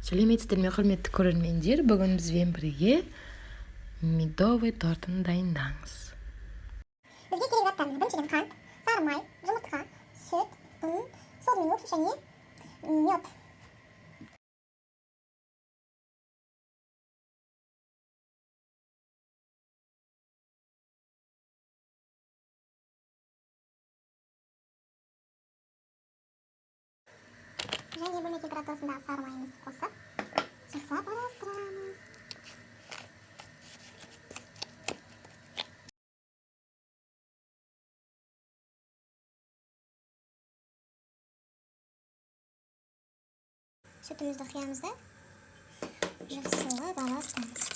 Сәлеметсіздер ме, құрметті көрермендер. Бүгін бізбен бірге медовый тортын дайындаңыз. Бізге керек заттарымыз біріншіден қант, сары май, жұмыртқа, сүт, ұн, соленый уксус және мед. Және бөлме температурасындағы сары майымызды қосып, жақсылап араластырамыз. Sütümüzді құямыз да жақсылап араластырамыз.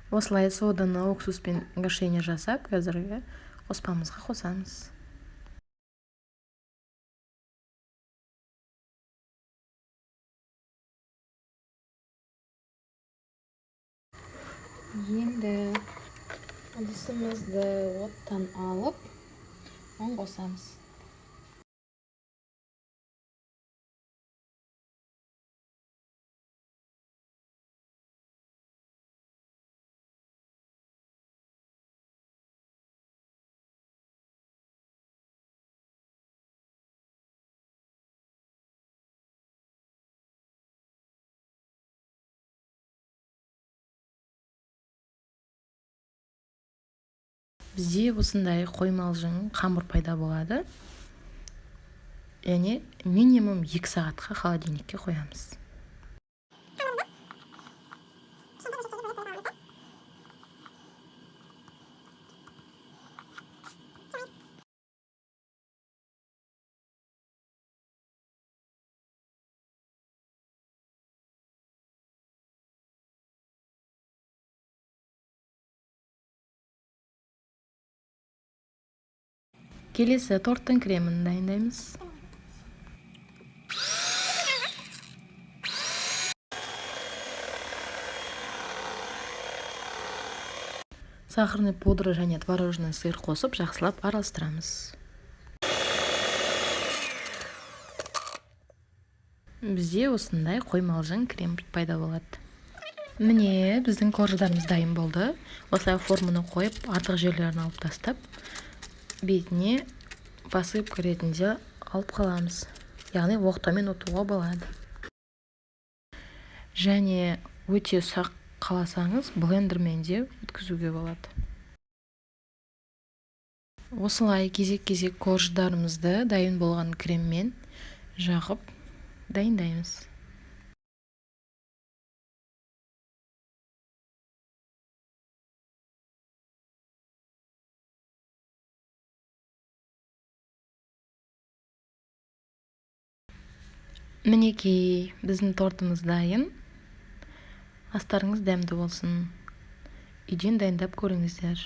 Осылай соданы уксуспен гашение жасап, қазіргі қоспамызға қосамыз. Енді ыдысымызды оттан алып, ұн қосамыз. Бізде осындай қоймалжың қамыр пайда болады. Яғни минимум 2 сағатқа холодильникке қоямыз. Келесі торттың кремін дайындаймыз. Сахарный пудра және творожный сыр қосып, жақсылап араластырамыз. Бізде осындай қоймалжың крем пайда болады. Міне, біздің корждарымыз дайын болды. Осылай форманы қойып, артық жерлерін алып тастап, бетіне посыпка ретінде алып қаламыз. Яғни оқтаумен ұтуға болады. Және өте ұсақ қаласаңыз, блендермен де өткізуге болады. Осылай кезек-кезек корждарымызды дайын болған креммен жағып дайындаймыз. Мінекей, біздің тортымыз дайын. Астарыңыз дәмді болсын. Үйден дайындап көріңіздер.